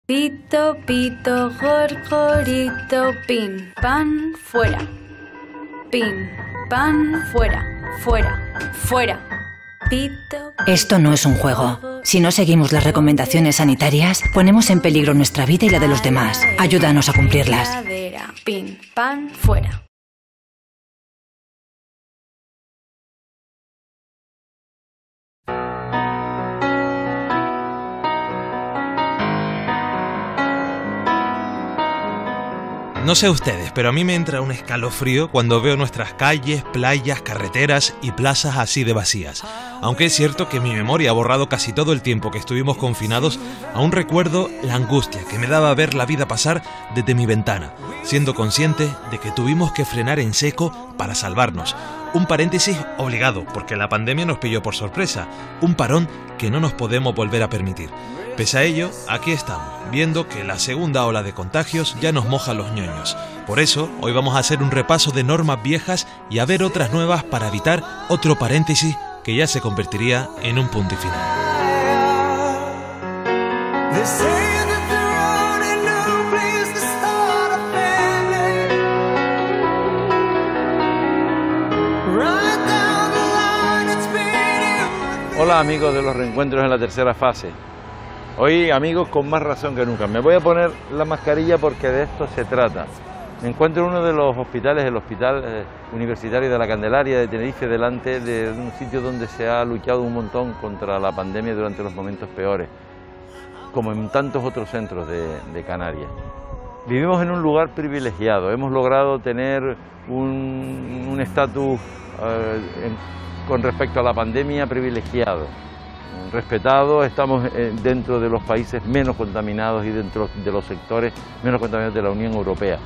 Pito, pito, gorgorito, pin, pan, fuera. Pin, pan, fuera, fuera, fuera. Pito. Esto no es un juego. Si no seguimos las recomendaciones sanitarias, ponemos en peligro nuestra vida y la de los demás. Ayúdanos a cumplirlas. Pin, pan, fuera. No sé ustedes, pero a mí me entra un escalofrío cuando veo nuestras calles, playas, carreteras y plazas así de vacías. Aunque es cierto que mi memoria ha borrado casi todo el tiempo que estuvimos confinados, aún recuerdo la angustia que me daba ver la vida pasar desde mi ventana, siendo consciente de que tuvimos que frenar en seco para salvarnos. Un paréntesis obligado, porque la pandemia nos pilló por sorpresa, un parón que no nos podemos volver a permitir. Pese a ello, aquí estamos, viendo que la segunda ola de contagios ya nos moja los ñoños. Por eso, hoy vamos a hacer un repaso de normas viejas y a ver otras nuevas para evitar otro paréntesis que ya se convertiría en un punto y final. Hola amigos de los reencuentros en la tercera fase. Hoy, amigos, con más razón que nunca. Me voy a poner la mascarilla porque de esto se trata. Me encuentro en uno de los hospitales, el Hospital Universitario de la Candelaria de Tenerife, delante de un sitio donde se ha luchado un montón contra la pandemia durante los momentos peores, como en tantos otros centros de Canarias. Vivimos en un lugar privilegiado, hemos logrado tener un estatus con respecto a la pandemia privilegiado, respetado. Estamos dentro de los países menos contaminados y dentro de los sectores menos contaminados de la Unión Europea.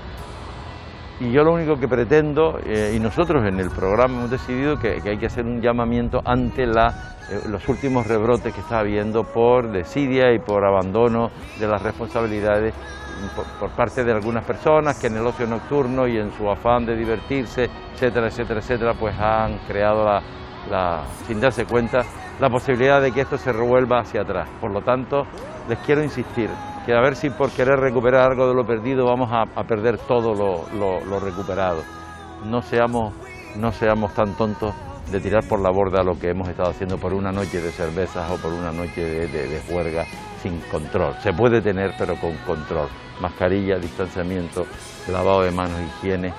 Y yo lo único que pretendo, y nosotros en el programa hemos decidido que hay que hacer un llamamiento ante los últimos rebrotes que está habiendo por desidia y por abandono de las responsabilidades por parte de algunas personas que en el ocio nocturno y en su afán de divertirse, etcétera, etcétera, etcétera, pues han creado sin darse cuenta la posibilidad de que esto se revuelva hacia atrás. Por lo tanto, les quiero insistir que a ver si por querer recuperar algo de lo perdido vamos a perder todo lo recuperado. No seamos tan tontos de tirar por la borda lo que hemos estado haciendo por una noche de cervezas o por una noche de juerga sin control. Se puede tener, pero con control. Mascarilla, distanciamiento, lavado de manos, higiene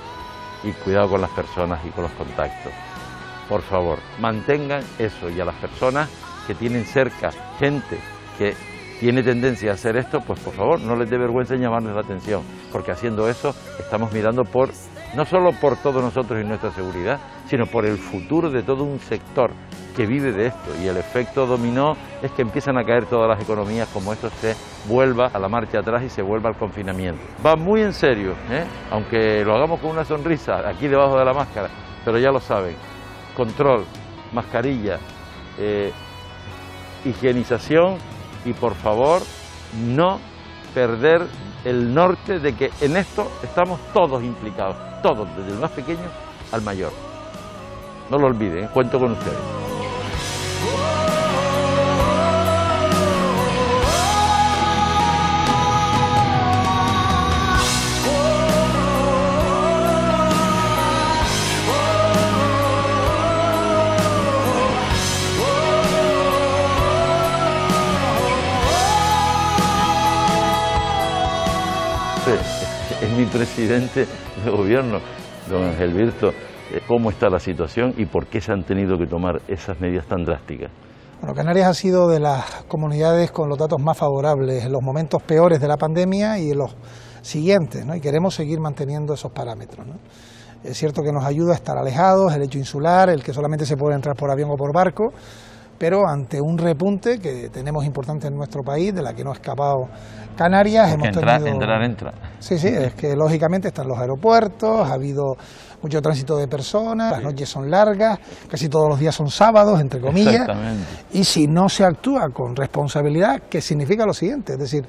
y cuidado con las personas y con los contactos. Por favor, mantengan eso, y a las personas que tienen cerca gente que tiene tendencia a hacer esto, pues por favor, no les dé vergüenza en llamarles la atención, porque haciendo eso estamos mirando no solo por todos nosotros y nuestra seguridad, sino por el futuro de todo un sector que vive de esto, y el efecto dominó es que empiezan a caer todas las economías como esto se vuelva a la marcha atrás y se vuelva al confinamiento. Va muy en serio, aunque lo hagamos con una sonrisa aquí debajo de la máscara, pero ya lo saben. Control, mascarilla, higienización y por favor no perder el norte de que en esto estamos todos implicados, todos, desde el más pequeño al mayor. No lo olviden, cuento con ustedes. Es mi presidente de gobierno, don Gilberto, cómo está la situación y por qué se han tenido que tomar esas medidas tan drásticas. Bueno, Canarias ha sido de las comunidades con los datos más favorables en los momentos peores de la pandemia y en los siguientes, ¿no? Y queremos seguir manteniendo esos parámetros, ¿no? Es cierto que nos ayuda a estar alejados, el hecho insular, el que solamente se puede entrar por avión o por barco, pero ante un repunte que tenemos importante en nuestro país, de la que no ha escapado Canarias, hemos tenido... Entra. Sí, es que lógicamente están los aeropuertos, ha habido mucho tránsito de personas, las noches son largas, casi todos los días son sábados, entre comillas, y si no se actúa con responsabilidad, que significa lo siguiente, es decir,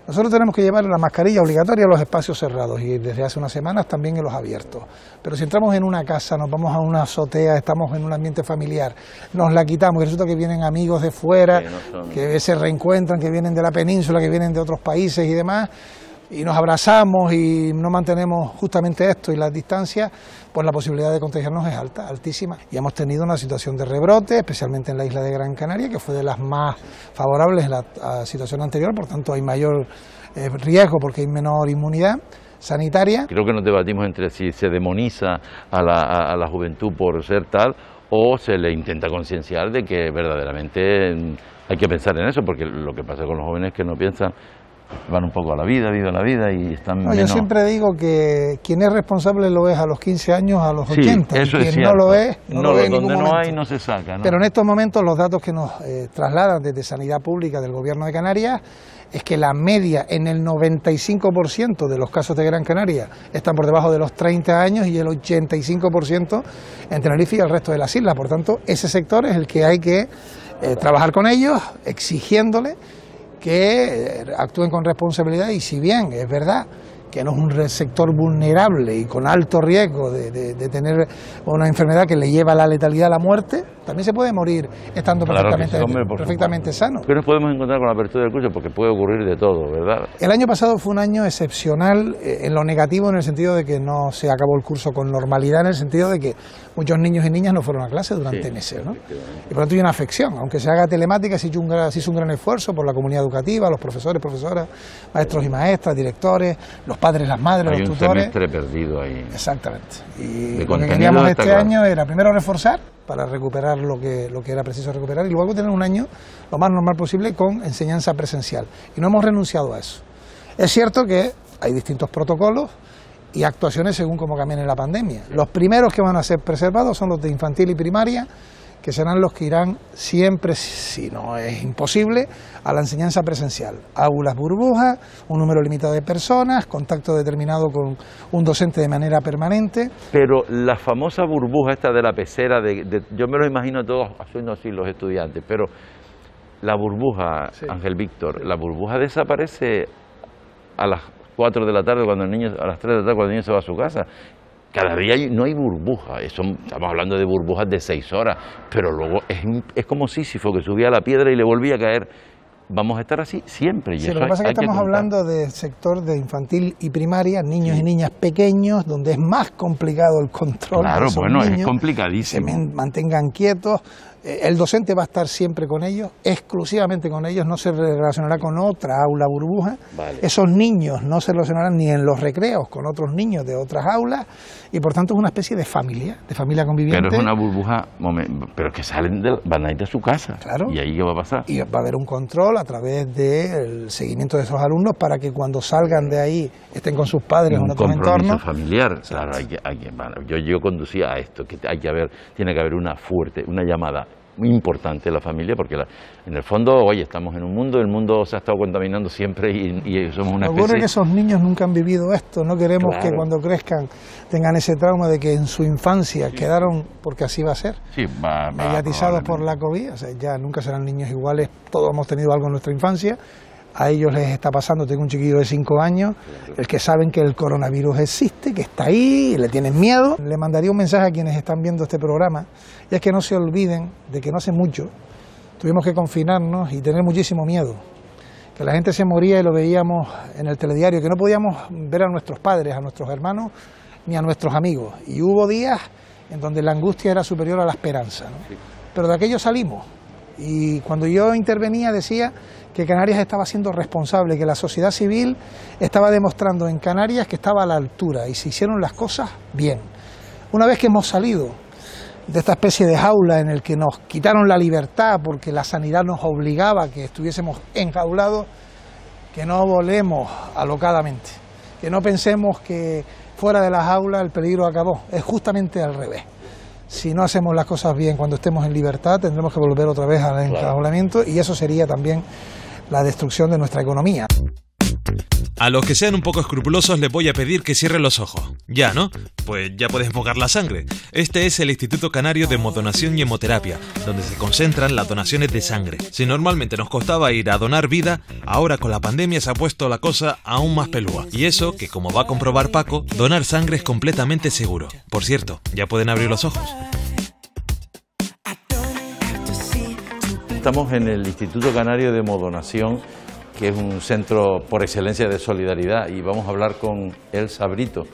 Nosotros tenemos que llevar la mascarilla obligatoria a los espacios cerrados y desde hace unas semanas también en los abiertos. Pero si entramos en una casa, nos vamos a una azotea, estamos en un ambiente familiar, nos la quitamos y resulta que vienen amigos de fuera, que se reencuentran, que vienen de la península, que vienen de otros países y demás, y nos abrazamos y no mantenemos justamente esto y las distancias, pues la posibilidad de contagiarnos es alta, altísima. Y hemos tenido una situación de rebrote, especialmente en la isla de Gran Canaria, que fue de las más favorables en la situación anterior, por tanto hay mayor riesgo porque hay menor inmunidad sanitaria. Creo que nos debatimos entre si se demoniza a la juventud por ser tal o se le intenta concienciar de que verdaderamente hay que pensar en eso, porque lo que pasa con los jóvenes es que no piensan, van un poco a la vida, viven la vida y están menos... Yo siempre digo que quien es responsable lo es a los 15 años, a los 80, eso y quien es cierto. no lo es, no lo ve en ningún donde momento. No hay, no se saca, ¿no? Pero en estos momentos los datos que nos trasladan desde Sanidad Pública del Gobierno de Canarias es que la media en el 95% de los casos de Gran Canaria están por debajo de los 30 años y el 85% en Tenerife y el resto de las islas. Por tanto, ese sector es el que hay que trabajar con ellos, exigiéndole que actúen con responsabilidad y si bien es verdad que no es un sector vulnerable y con alto riesgo de tener una enfermedad que le lleva a la letalidad, a la muerte, también se puede morir estando perfectamente sano. ¿Qué nos podemos encontrar con la apertura del curso? Porque puede ocurrir de todo, ¿verdad? El año pasado fue un año excepcional en lo negativo, en el sentido de que no se acabó el curso con normalidad, en el sentido de que muchos niños y niñas no fueron a clase durante meses, ¿no? Y por lo tanto hay una afección, aunque se haga telemática, se hizo un gran esfuerzo por la comunidad educativa, los profesores, profesoras, maestros y maestras, directores, los padres, las madres, los tutores. Hay un semestre perdido ahí. Exactamente. Y lo que queríamos este año era primero reforzar para recuperar lo que era preciso recuperar y luego tener un año lo más normal posible con enseñanza presencial. Y no hemos renunciado a eso. Es cierto que hay distintos protocolos y actuaciones según cómo camine la pandemia. Los primeros que van a ser preservados son los de infantil y primaria, que serán los que irán siempre, si no es imposible, a la enseñanza presencial. Aulas burbujas, un número limitado de personas, contacto determinado con un docente de manera permanente. Pero la famosa burbuja esta de la pecera, yo me lo imagino todos haciendo así los estudiantes, pero la burbuja, sí. Ángel Víctor, la burbuja desaparece a las 4 de la tarde, cuando el niño, a las 3 de la tarde cuando el niño se va a su casa. Cada día no hay burbuja, estamos hablando de burbujas de 6 horas, pero luego es como Sísifo que subía a la piedra y le volvía a caer. Vamos a estar así siempre. Y sí, lo que pasa es que estamos hablando del sector de infantil y primaria, niños y niñas pequeños, donde es más complicado el control. Claro, bueno, niños, es complicadísimo. Se mantengan quietos. El docente va a estar siempre con ellos, exclusivamente con ellos, no se relacionará con otra aula burbuja. Vale. Esos niños no se relacionarán ni en los recreos con otros niños de otras aulas y por tanto es una especie de familia conviviente. Pero es una burbuja, pero que van a ir de su casa. Claro. ¿Y ahí qué va a pasar? Y va a haber un control a través del seguimiento de esos alumnos para que cuando salgan de ahí estén con sus padres en otros entornos. Un compromiso familiar, claro, yo conducía a esto, que tiene que haber una llamada muy importante la familia, porque en el fondo, oye, estamos en un mundo, el mundo se ha estado contaminando siempre y somos una especie... Ocurre que esos niños nunca han vivido esto, no queremos que cuando crezcan tengan ese trauma de que en su infancia quedaron, porque así va a ser, mediatizados por la COVID, o sea, ya nunca serán niños iguales, todos hemos tenido algo en nuestra infancia. A ellos les está pasando, tengo un chiquillo de 5 años, el que saben que el coronavirus existe, que está ahí, le tienen miedo. Le mandaría un mensaje a quienes están viendo este programa, y es que no se olviden de que no hace mucho tuvimos que confinarnos y tener muchísimo miedo. Que la gente se moría y lo veíamos en el telediario, que no podíamos ver a nuestros padres, a nuestros hermanos, ni a nuestros amigos. Y hubo días en donde la angustia era superior a la esperanza, ¿no? Pero de aquello salimos. Y cuando yo intervenía decía que Canarias estaba siendo responsable, que la sociedad civil estaba demostrando en Canarias que estaba a la altura y se hicieron las cosas bien. Una vez que hemos salido de esta especie de jaula en el que nos quitaron la libertad porque la sanidad nos obligaba a que estuviésemos enjaulados, que no volemos alocadamente, que no pensemos que fuera de la jaula el peligro acabó, es justamente al revés. Si no hacemos las cosas bien cuando estemos en libertad, tendremos que volver otra vez al enjaulamiento y eso sería también la destrucción de nuestra economía. A los que sean un poco escrupulosos les voy a pedir que cierren los ojos. Ya, ¿no? Pues ya puedes enfocar la sangre. Este es el Instituto Canario de Hemodonación y Hemoterapia, donde se concentran las donaciones de sangre. Si normalmente nos costaba ir a donar vida, ahora con la pandemia se ha puesto la cosa aún más pelúa. Y eso, que como va a comprobar Paco, donar sangre es completamente seguro. Por cierto, ya pueden abrir los ojos. Estamos en el Instituto Canario de Hemodonación, que es un centro por excelencia de solidaridad, y vamos a hablar con Elsa Brito,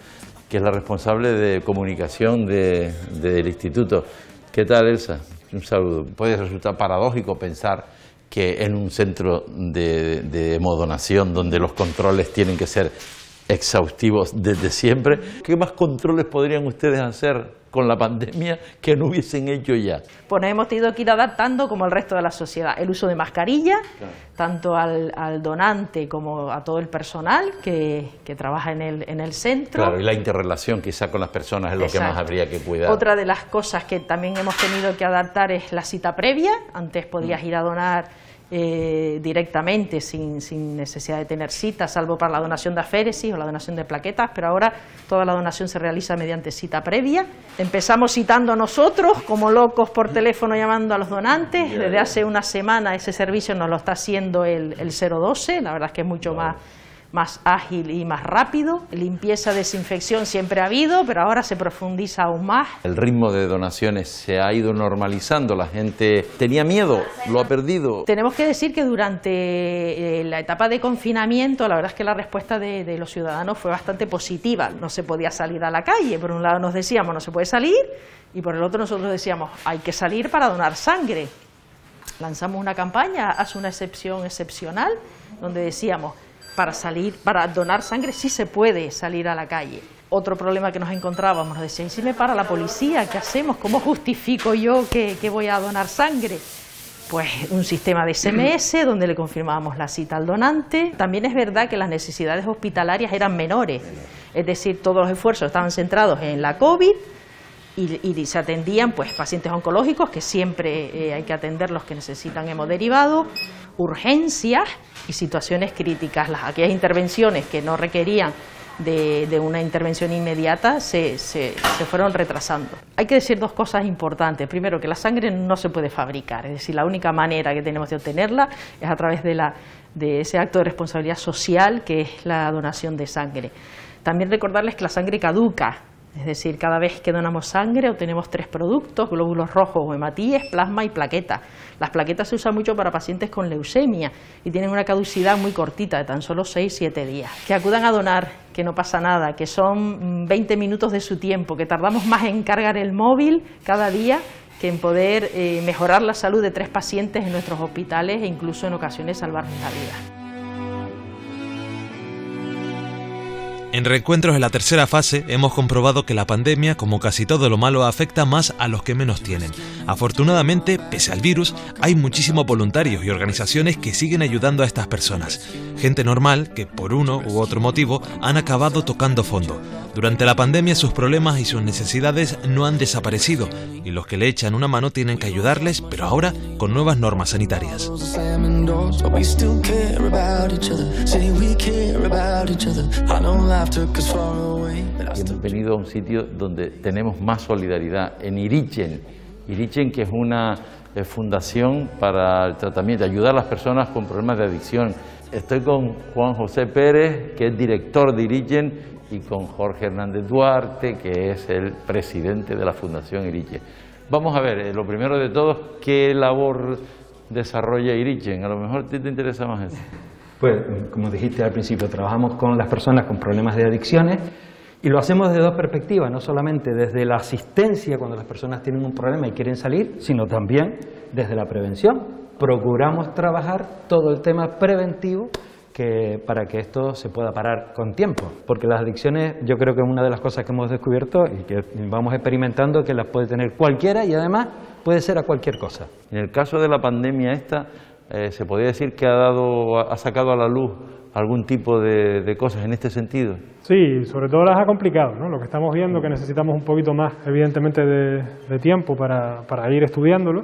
que es la responsable de comunicación del instituto. ¿Qué tal, Elsa? Un saludo. Puede resultar paradójico pensar que en un centro de hemodonación, donde los controles tienen que ser exhaustivos desde siempre, ¿qué más controles podrían ustedes hacer con la pandemia que no hubiesen hecho ya? Pues nos hemos tenido que ir adaptando como el resto de la sociedad. El uso de mascarilla, claro, tanto al donante como a todo el personal que trabaja en el centro. Claro, y la interrelación quizá con las personas es lo que más habría que cuidar. Otra de las cosas que también hemos tenido que adaptar es la cita previa. Antes podías ir a donar directamente sin necesidad de tener cita, salvo para la donación de aféresis o la donación de plaquetas, pero ahora toda la donación se realiza mediante cita previa. Empezamos citando nosotros como locos por teléfono llamando a los donantes. Desde hace una semana ese servicio nos lo está haciendo el 012, la verdad es que es mucho más ágil y más rápido. Limpieza, desinfección siempre ha habido, pero ahora se profundiza aún más. El ritmo de donaciones se ha ido normalizando, la gente tenía miedo, lo ha perdido. Tenemos que decir que durante la etapa de confinamiento, la verdad es que la respuesta de los ciudadanos fue bastante positiva. No se podía salir a la calle, por un lado nos decíamos no se puede salir, y por el otro nosotros decíamos hay que salir para donar sangre. Lanzamos una campaña, haz una excepción excepcional, donde decíamos para donar sangre sí se puede salir a la calle. Otro problema que nos encontrábamos, nos decían, si me para la policía, ¿qué hacemos? ¿Cómo justifico yo que voy a donar sangre? Pues un sistema de SMS donde le confirmábamos la cita al donante. También es verdad que las necesidades hospitalarias eran menores, es decir, todos los esfuerzos estaban centrados en la COVID y se atendían pues pacientes oncológicos, que siempre hay que atender los que necesitan hemoderivados, urgencias y situaciones críticas. Aquellas intervenciones que no requerían de una intervención inmediata se fueron retrasando. Hay que decir dos cosas importantes. Primero, que la sangre no se puede fabricar, es decir, la única manera que tenemos de obtenerla es a través de ese acto de responsabilidad social que es la donación de sangre. También recordarles que la sangre caduca. Es decir, cada vez que donamos sangre obtenemos 3 productos, glóbulos rojos o hematíes, plasma y plaquetas. Las plaquetas se usan mucho para pacientes con leucemia y tienen una caducidad muy cortita, de tan solo 6-7 días. Que acudan a donar, que no pasa nada, que son 20 minutos de su tiempo, que tardamos más en cargar el móvil cada día que en poder mejorar la salud de 3 pacientes en nuestros hospitales e incluso en ocasiones salvarles la vida. En Reencuentros en la tercera fase hemos comprobado que la pandemia, como casi todo lo malo, afecta más a los que menos tienen. Afortunadamente, pese al virus, hay muchísimos voluntarios y organizaciones que siguen ayudando a estas personas. Gente normal que, por uno u otro motivo, han acabado tocando fondo. Durante la pandemia sus problemas y sus necesidades no han desaparecido y los que le echan una mano tienen que ayudarles, pero ahora con nuevas normas sanitarias. Hemos venido a un sitio donde tenemos más solidaridad, en Irichen. Irichen, que es una fundación para el tratamiento, ayudar a las personas con problemas de adicción. Estoy con Juan José Pérez, que es director de Irichen, y con Jorge Hernández Duarte, que es el presidente de la Fundación Irichen. Vamos a ver, lo primero de todo, ¿qué labor desarrolla Irichen? A lo mejor te interesa más eso. Pues, como dijiste al principio, trabajamos con las personas con problemas de adicciones y lo hacemos desde 2 perspectivas, no solamente desde la asistencia cuando las personas tienen un problema y quieren salir, sino también desde la prevención. Procuramos trabajar todo el tema preventivo para que esto se pueda parar con tiempo, porque las adicciones yo creo que es una de las cosas que hemos descubierto y que vamos experimentando, que las puede tener cualquiera y además puede ser a cualquier cosa. En el caso de la pandemia esta, ¿se podría decir que ha sacado a la luz algún tipo de cosas en este sentido? Sí, sobre todo las ha complicado, ¿no? Lo que estamos viendo, que necesitamos un poquito más, evidentemente, de tiempo para ir estudiándolo,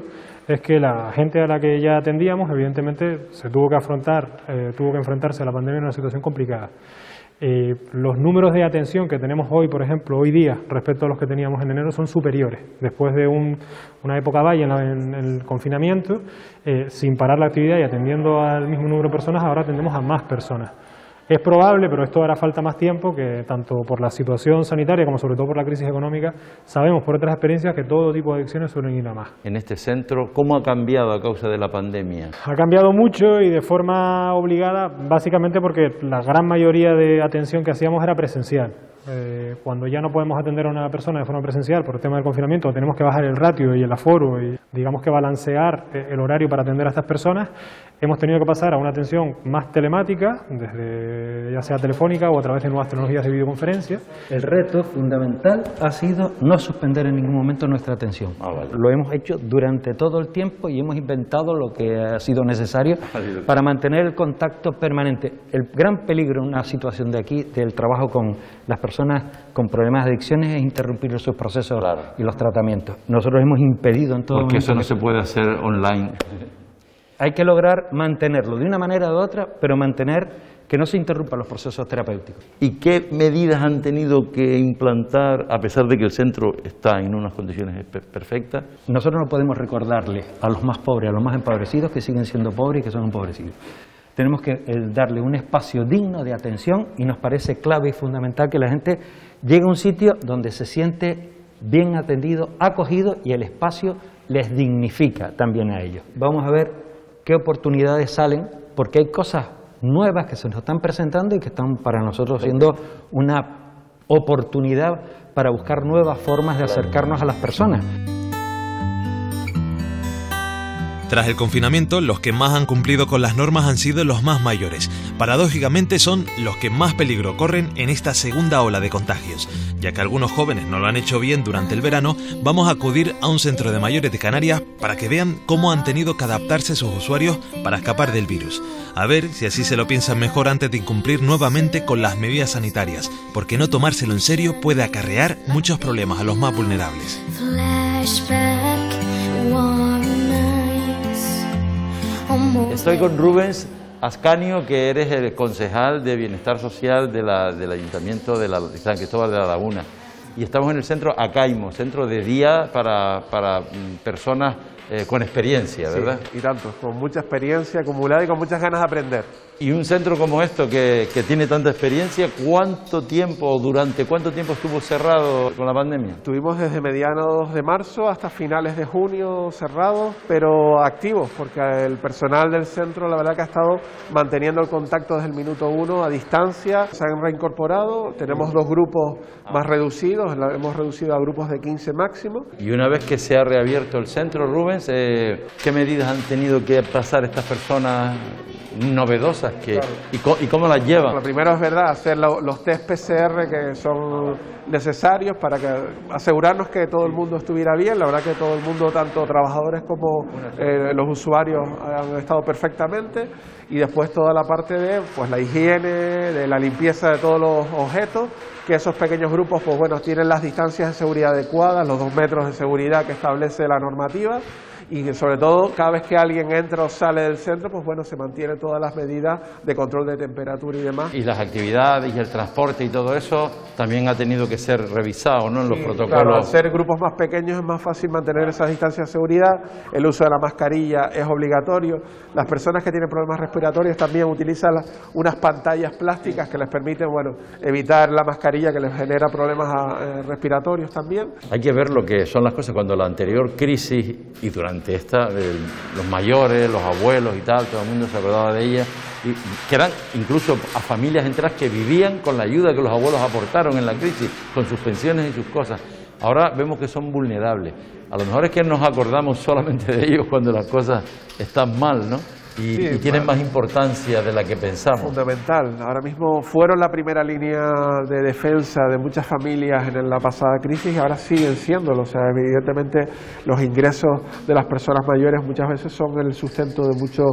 es que la gente a la que ya atendíamos, evidentemente, se tuvo que enfrentarse a la pandemia en una situación complicada. Los números de atención que tenemos hoy, por ejemplo, hoy día, respecto a los que teníamos en enero, son superiores. Después de una época valle en el confinamiento, sin parar la actividad y atendiendo al mismo número de personas, ahora atendemos a más personas. Es probable, pero esto hará falta más tiempo, que tanto por la situación sanitaria como sobre todo por la crisis económica, sabemos por otras experiencias que todo tipo de adicciones suelen ir a más. En este centro, ¿cómo ha cambiado a causa de la pandemia? Ha cambiado mucho y de forma obligada, básicamente porque la gran mayoría de atención que hacíamos era presencial. Cuando ya no podemos atender a una persona de forma presencial por el tema del confinamiento, tenemos que bajar el ratio y el aforo y digamos que balancear el horario para atender a estas personas, hemos tenido que pasar a una atención más telemática, desde ya sea telefónica o a través de nuevas tecnologías de videoconferencia. El reto fundamental ha sido no suspender en ningún momento nuestra atención. Vale. Lo hemos hecho durante todo el tiempo y hemos inventado lo que ha sido necesario para mantener el contacto permanente. El gran peligro en una situación de aquí, del trabajo con las personas con problemas de adicciones, es interrumpir sus procesos y los tratamientos. Nosotros hemos impedido en todo momento. Porque eso no se puede hacer online. Hay que lograr mantenerlo de una manera u otra, pero mantener que no se interrumpan los procesos terapéuticos. ¿Y qué medidas han tenido que implantar, a pesar de que el centro está en unas condiciones perfectas? Nosotros no podemos recordarle a los más pobres, a los más empobrecidos, que siguen siendo pobres y que son empobrecidos. Tenemos que darle un espacio digno de atención y nos parece clave y fundamental que la gente llegue a un sitio donde se siente bien atendido, acogido, y el espacio les dignifica también a ellos. Vamos a ver qué oportunidades salen, porque hay cosas nuevas que se nos están presentando y que están para nosotros siendo una oportunidad para buscar nuevas formas de acercarnos a las personas. Tras el confinamiento, los que más han cumplido con las normas han sido los más mayores. Paradójicamente son los que más peligro corren en esta segunda ola de contagios. Ya que algunos jóvenes no lo han hecho bien durante el verano, vamos a acudir a un centro de mayores de Canarias para que vean cómo han tenido que adaptarse sus usuarios para escapar del virus. A ver si así se lo piensan mejor antes de incumplir nuevamente con las medidas sanitarias, porque no tomárselo en serio puede acarrear muchos problemas a los más vulnerables. Estoy con Rubens Ascanio, que eres el concejal de Bienestar Social del Ayuntamiento de San Cristóbal de la Laguna. Y estamos en el centro Acaimo, centro de día para personas con experiencia, ¿verdad? Sí, y tanto, con mucha experiencia acumulada y con muchas ganas de aprender. Y un centro como esto, que tiene tanta experiencia, ¿durante cuánto tiempo estuvo cerrado con la pandemia? Estuvimos desde mediados de marzo hasta finales de junio cerrados, pero activos, porque el personal del centro la verdad que ha estado manteniendo el contacto desde el minuto 1 a distancia. Se han reincorporado, tenemos 2 grupos más reducidos, hemos reducido a grupos de 15 máximo. Y una vez que se ha reabierto el centro, Rubens, ¿qué medidas han tenido que pasar estas personas novedosas claro. y cómo las llevan? Lo primero es verdad, hacer los test PCR que son necesarios para asegurarnos que todo el mundo estuviera bien. La verdad que todo el mundo, tanto trabajadores como los usuarios, han estado perfectamente. Y después toda la parte de la higiene, de la limpieza de todos los objetos, que esos pequeños grupos tienen las distancias de seguridad adecuadas, los 2 metros de seguridad que establece la normativa. Y sobre todo, cada vez que alguien entra o sale del centro, se mantienen todas las medidas de control de temperatura y demás. Y las actividades y el transporte y todo eso también ha tenido que ser revisado, ¿no?, en los protocolos. Claro, al ser grupos más pequeños es más fácil mantener esas distancias de seguridad, el uso de la mascarilla es obligatorio. Las personas que tienen problemas respiratorios también utilizan unas pantallas plásticas que les permiten, evitar la mascarilla, que les genera problemas respiratorios también. Hay que ver lo que son las cosas cuando la anterior crisis y durante esta, los mayores, los abuelos y tal, todo el mundo se acordaba de ella, y que eran incluso a familias enteras que vivían con la ayuda que los abuelos aportaron en la crisis, con sus pensiones y sus cosas. Ahora vemos que son vulnerables. A lo mejor es que nos acordamos solamente de ellos cuando las cosas están mal, ¿no? y tienen más importancia de la que pensamos. Fundamental. Ahora mismo fueron la primera línea de defensa de muchas familias en la pasada crisis y ahora siguen siéndolo. O sea, evidentemente los ingresos de las personas mayores muchas veces son el sustento de muchos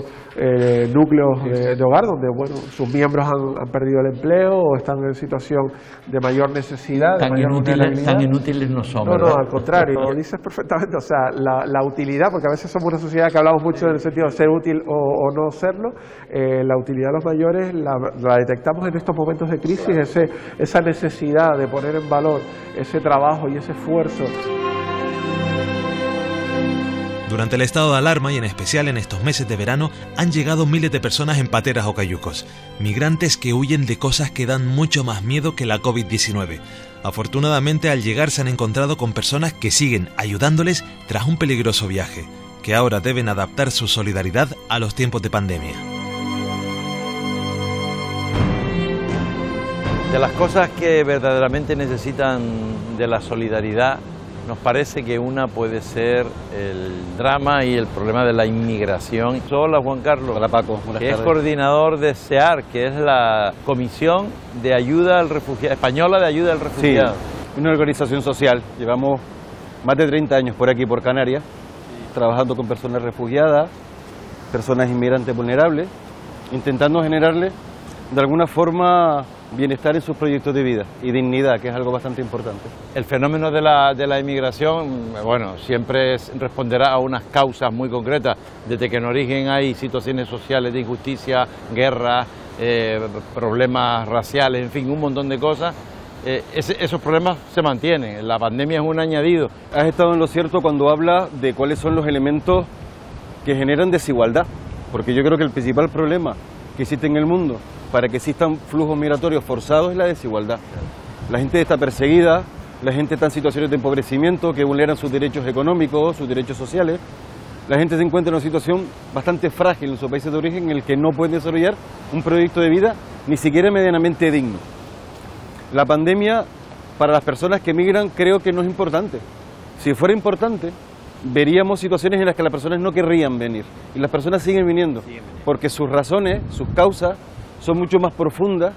núcleos de hogar donde sus miembros han perdido el empleo o están en situación de mayor necesidad. Tan inútiles no son. No, al contrario, lo dices perfectamente. O sea, la utilidad, porque a veces somos una sociedad que hablamos mucho en el sentido de ser útil o no serlo, la utilidad de los mayores la detectamos en estos momentos de crisis, esa necesidad de poner en valor ese trabajo y ese esfuerzo. Durante el estado de alarma y en especial en estos meses de verano han llegado miles de personas en pateras o cayucos, migrantes que huyen de cosas que dan mucho más miedo que la COVID-19. Afortunadamente al llegar se han encontrado con personas que siguen ayudándoles tras un peligroso viaje, que ahora deben adaptar su solidaridad a los tiempos de pandemia. De las cosas que verdaderamente necesitan de la solidaridad, nos parece que una puede ser el drama y el problema de la inmigración. Hola Juan Carlos. Hola Paco, buenas tardes. Es coordinador de SEAR, que es la Comisión de Ayuda al Refugiado, Española de Ayuda al Refugiado. Sí, una organización social. Llevamos más de 30 años por aquí, por Canarias, trabajando con personas refugiadas, personas inmigrantes vulnerables, intentando generarles de alguna forma bienestar en sus proyectos de vida y dignidad, que es algo bastante importante. El fenómeno de la inmigración, bueno, siempre responderá a unas causas muy concretas, desde que en origen hay situaciones sociales de injusticia, guerras, problemas raciales, en fin, un montón de cosas. Esos problemas se mantienen, la pandemia es un añadido. Has estado en lo cierto cuando hablas de cuáles son los elementos que generan desigualdad, porque yo creo que el principal problema que existe en el mundo para que existan flujos migratorios forzados es la desigualdad. La gente está perseguida, la gente está en situaciones de empobrecimiento que vulneran sus derechos económicos, sus derechos sociales. La gente se encuentra en una situación bastante frágil en sus países de origen en el que no pueden desarrollar un proyecto de vida ni siquiera medianamente digno. La pandemia, para las personas que migran, creo que no es importante. Si fuera importante, veríamos situaciones en las que las personas no querrían venir. Y las personas siguen viniendo, porque sus razones, sus causas, son mucho más profundas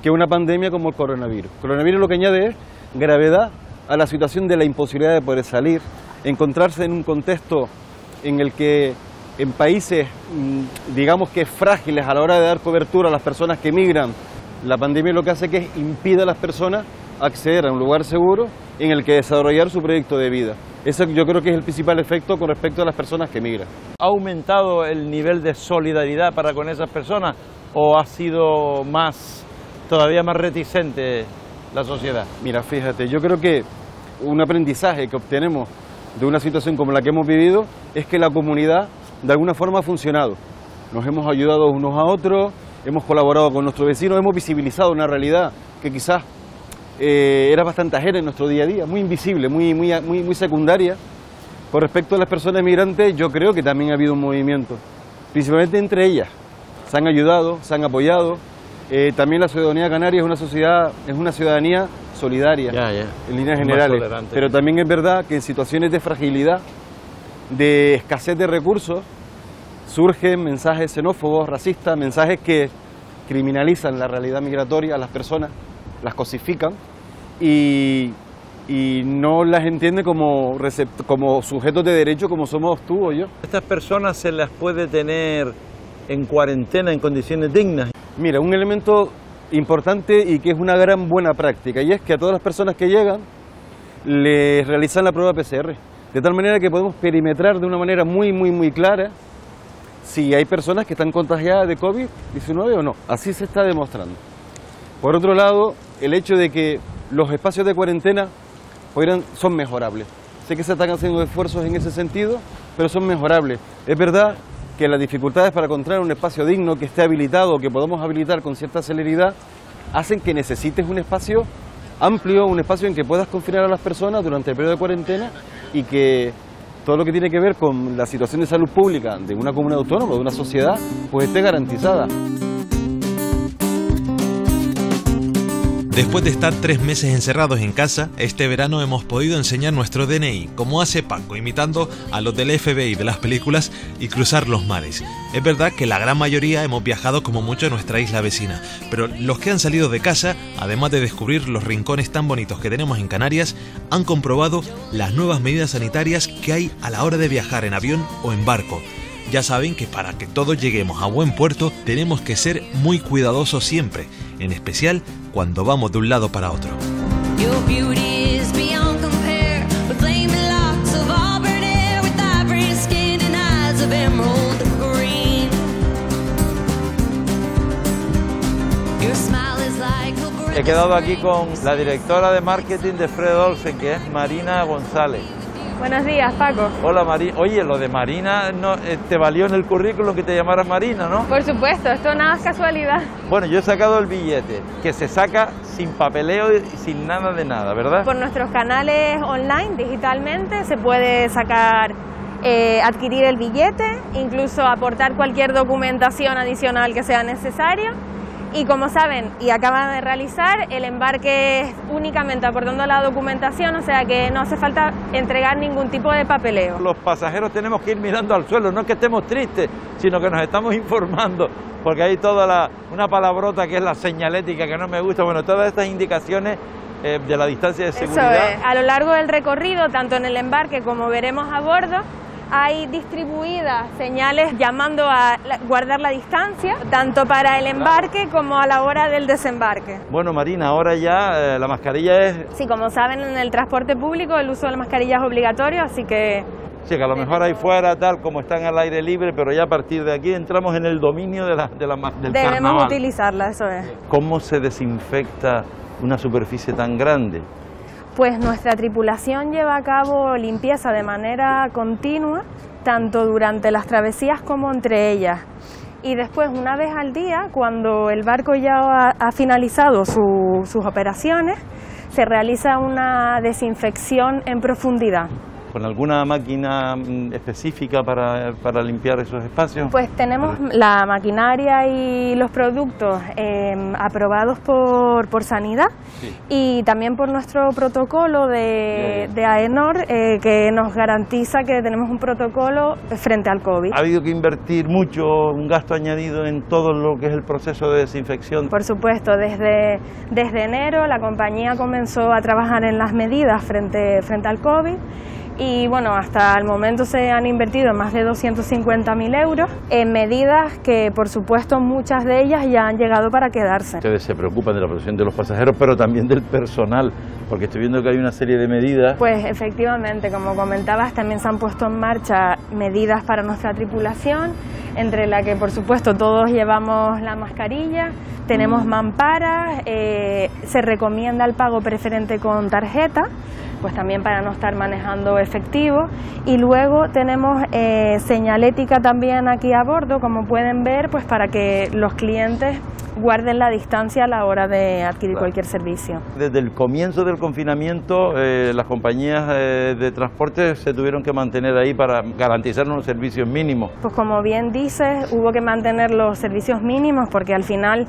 que una pandemia como el coronavirus. El coronavirus lo que añade es gravedad a la situación de la imposibilidad de poder salir, encontrarse en un contexto en el que en países, digamos que frágiles a la hora de dar cobertura a las personas que migran, la pandemia lo que hace que impide a las personas acceder a un lugar seguro en el que desarrollar su proyecto de vida. Eso yo creo que es el principal efecto con respecto a las personas que migran. ¿Ha aumentado el nivel de solidaridad para con esas personas o ha sido todavía más reticente la sociedad? Mira, fíjate, yo creo que un aprendizaje que obtenemos de una situación como la que hemos vivido es que la comunidad de alguna forma ha funcionado. Nos hemos ayudado unos a otros, hemos colaborado con nuestros vecinos, hemos visibilizado una realidad que quizás era bastante ajena en nuestro día a día, muy invisible, muy secundaria. Con respecto a las personas migrantes, yo creo que también ha habido un movimiento, principalmente entre ellas. Se han ayudado, se han apoyado. También la ciudadanía canaria es una ciudadanía solidaria, en líneas generales. Pero también es verdad que en situaciones de fragilidad, de escasez de recursos, surgen mensajes xenófobos, racistas, mensajes que criminalizan la realidad migratoria a las personas, las cosifican y no las entiende como sujetos de derecho como somos tú o yo. ¿Estas personas se las puede tener en cuarentena en condiciones dignas? Mira, un elemento importante y que es una gran buena práctica, y es que a todas las personas que llegan les realizan la prueba PCR, de tal manera que podemos perimetrar de una manera muy clara si hay personas que están contagiadas de COVID-19 o no. Así se está demostrando. Por otro lado, el hecho de que los espacios de cuarentena son mejorables. Sé que se están haciendo esfuerzos en ese sentido, pero son mejorables. Es verdad que las dificultades para encontrar un espacio digno que esté habilitado, que podamos habilitar con cierta celeridad, hacen que necesites un espacio amplio, un espacio en que puedas confinar a las personas durante el periodo de cuarentena y que todo lo que tiene que ver con la situación de salud pública de una comunidad autónoma, de una sociedad, pues esté garantizada. Después de estar 3 meses encerrados en casa, este verano hemos podido enseñar nuestro DNI, como hace Paco, imitando a los del FBI de las películas y cruzar los mares. Es verdad que la gran mayoría hemos viajado como mucho a nuestra isla vecina, pero los que han salido de casa, además de descubrir los rincones tan bonitos que tenemos en Canarias, han comprobado las nuevas medidas sanitarias que hay a la hora de viajar en avión o en barco. Ya saben que para que todos lleguemos a buen puerto tenemos que ser muy cuidadosos siempre, en especial cuando vamos de un lado para otro. He quedado aquí con la directora de marketing de Fred Olsen, que es Marina González. Buenos días, Paco. Hola, Marina. Oye, lo de Marina, no, te valió en el currículum que te llamaras Marina, ¿no? Por supuesto, esto nada es casualidad. Bueno, yo he sacado el billete, que se saca sin papeleo y sin nada de nada, ¿verdad? Por nuestros canales online, digitalmente, se puede sacar, adquirir el billete, incluso aportar cualquier documentación adicional que sea necesaria. Y como saben, y acaban de realizar, el embarque es únicamente aportando la documentación, o sea que no hace falta entregar ningún tipo de papeleo. Los pasajeros tenemos que ir mirando al suelo, no es que estemos tristes, sino que nos estamos informando, porque hay toda una palabrota que es la señalética, que no me gusta. Bueno, todas estas indicaciones de la distancia de seguridad. Eso es. A lo largo del recorrido, tanto en el embarque como veremos a bordo, hay distribuidas señales llamando a guardar la distancia, tanto para el embarque como a la hora del desembarque. Bueno, Marina, ahora ya la mascarilla es... Sí, como saben, en el transporte público el uso de la mascarilla es obligatorio, así que... Sí, que a lo mejor ahí fuera, tal, como están al aire libre, pero ya a partir de aquí entramos en el dominio del Debemos carnaval. utilizarla, eso es. ¿Cómo se desinfecta una superficie tan grande? Pues nuestra tripulación lleva a cabo limpieza de manera continua, tanto durante las travesías como entre ellas. Y después, una vez al día, cuando el barco ya ha finalizado sus operaciones, se realiza una desinfección en profundidad. ¿Con alguna máquina específica para limpiar esos espacios? Pues tenemos la maquinaria y los productos aprobados por Sanidad, sí, y también por nuestro protocolo de AENOR, que nos garantiza que tenemos un protocolo frente al COVID. ¿Ha habido que invertir mucho, un gasto añadido en todo lo que es el proceso de desinfección? Por supuesto, desde enero la compañía comenzó a trabajar en las medidas frente al COVID. Y bueno, hasta el momento se han invertido más de 250.000 euros en medidas que, por supuesto, muchas de ellas ya han llegado para quedarse. Ustedes se preocupan de la protección de los pasajeros, pero también del personal, porque estoy viendo que hay una serie de medidas. Pues efectivamente, como comentabas, también se han puesto en marcha medidas para nuestra tripulación, entre la que, por supuesto, todos llevamos la mascarilla, tenemos mamparas, se recomienda el pago preferente con tarjeta, pues también para no estar manejando efectivo, y luego tenemos señalética también aquí a bordo, como pueden ver, pues para que los clientes guarden la distancia a la hora de adquirir cualquier servicio. Desde el comienzo del confinamiento, las compañías de transporte se tuvieron que mantener ahí para garantizar unos servicios mínimos. Pues como bien dices, hubo que mantener los servicios mínimos porque al final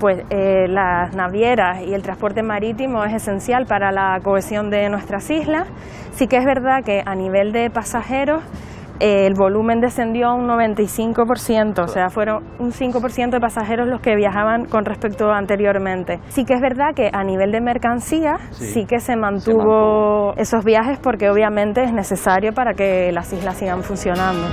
pues las navieras y el transporte marítimo es esencial para la cohesión de nuestras islas. Sí que es verdad que a nivel de pasajeros el volumen descendió a un 95%, o sea, fueron un 5% de pasajeros los que viajaban con respecto a anteriormente. Sí que es verdad que a nivel de mercancías sí que se mantuvo esos viajes porque obviamente es necesario para que las islas sigan funcionando.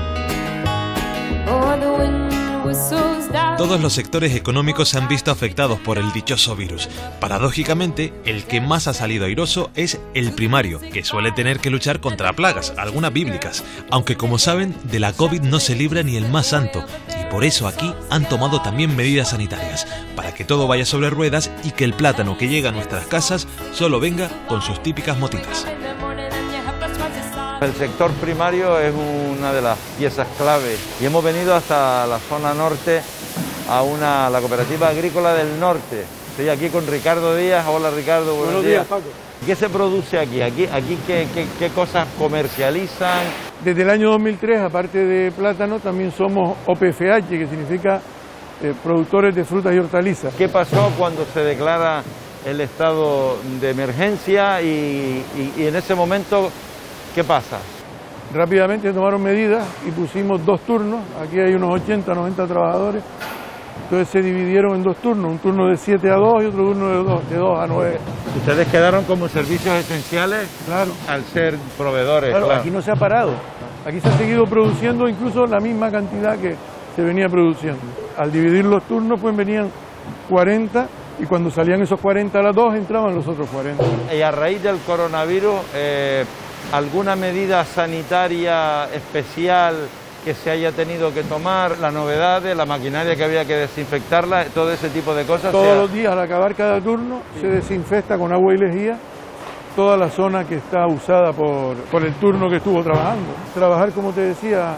Todos los sectores económicos se han visto afectados por el dichoso virus. Paradójicamente, el que más ha salido airoso es el primario, que suele tener que luchar contra plagas, algunas bíblicas, aunque como saben, de la COVID no se libra ni el más santo, y por eso aquí han tomado también medidas sanitarias, para que todo vaya sobre ruedas y que el plátano que llega a nuestras casas solo venga con sus típicas motitas. El sector primario es una de las piezas clave y hemos venido hasta la zona norte a la Cooperativa Agrícola del Norte. Estoy aquí con Ricardo Díaz. Hola Ricardo, buenos días. Paco. ¿Qué se produce aquí? ¿Aquí qué cosas comercializan? Desde el año 2003, aparte de plátano, también somos OPFH, que significa productores de frutas y hortalizas. ¿Qué pasó cuando se declara el estado de emergencia y en ese momento, ¿qué pasa? Rápidamente tomaron medidas y pusimos 2 turnos, aquí hay unos 80, 90 trabajadores, entonces se dividieron en 2 turnos, un turno de 7 a 2 y otro turno de 2 a 9. ¿Ustedes quedaron como servicios esenciales? Claro. Al ser proveedores. Claro, aquí no se ha parado, aquí se ha seguido produciendo incluso la misma cantidad que se venía produciendo. Al dividir los turnos pues venían 40 y cuando salían esos 40 a las 2 entraban los otros 40. Y a raíz del coronavirus, ¿alguna medida sanitaria especial que se haya tenido que tomar? La novedad de la maquinaria que había que desinfectarla, todo ese tipo de cosas. Todos los días al acabar cada turno se desinfecta con agua y lejía toda la zona que está usada por el turno que estuvo trabajando. Trabajar, como te decía,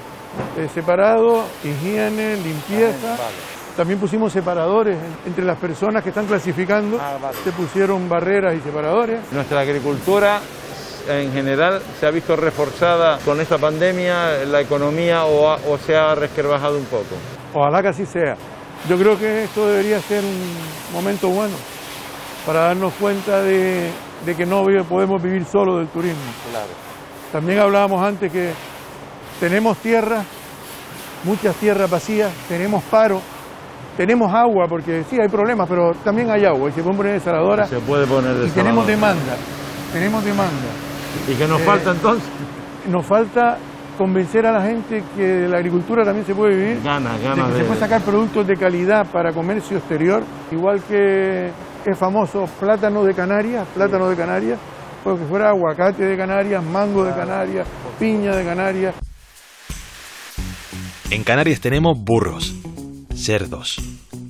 separado, higiene, limpieza. Vale. También pusimos separadores entre las personas que están clasificando, vale. Se pusieron barreras y separadores. Nuestra agricultura en general se ha visto reforzada con esta pandemia, la economía o se ha resquebrajado un poco. Ojalá que así sea. Yo creo que esto debería ser un momento bueno para darnos cuenta de que no podemos vivir solo del turismo. Claro. También hablábamos antes que tenemos tierra, muchas tierras vacías, tenemos paro. Tenemos agua, porque sí hay problemas, pero también hay agua y se pueden poner desaladoras. Se puede poner desaladora. Y tenemos demanda. ¿Y qué nos falta entonces? Nos falta convencer a la gente que de la agricultura también se puede vivir. Ganas se puede sacar productos de calidad para comercio exterior, igual que es famoso plátano de Canarias, porque fuera aguacate de Canarias, mango de Canarias, piña de Canarias. En Canarias tenemos burros, cerdos,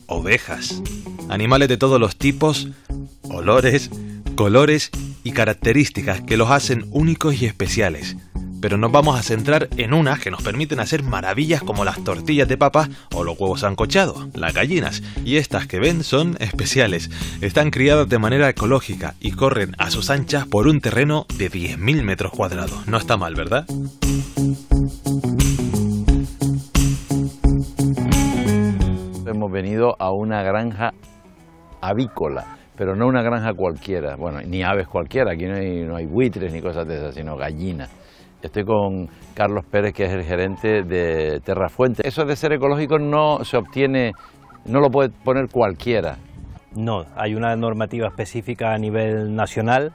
ovejas, animales de todos los tipos, olores, colores y características que los hacen únicos y especiales. Pero nos vamos a centrar en unas que nos permiten hacer maravillas como las tortillas de papa o los huevos sancochados, las gallinas. Y estas que ven son especiales. Están criadas de manera ecológica y corren a sus anchas por un terreno de 10.000 metros cuadrados. No está mal, ¿verdad? Hemos venido a una granja avícola, pero no una granja cualquiera, bueno, ni aves cualquiera, aquí no hay buitres ni cosas de esas, sino gallinas. Estoy con Carlos Pérez, que es el gerente de Terrafuente. Eso de ser ecológico no se obtiene, no lo puede poner cualquiera. No, hay una normativa específica a nivel nacional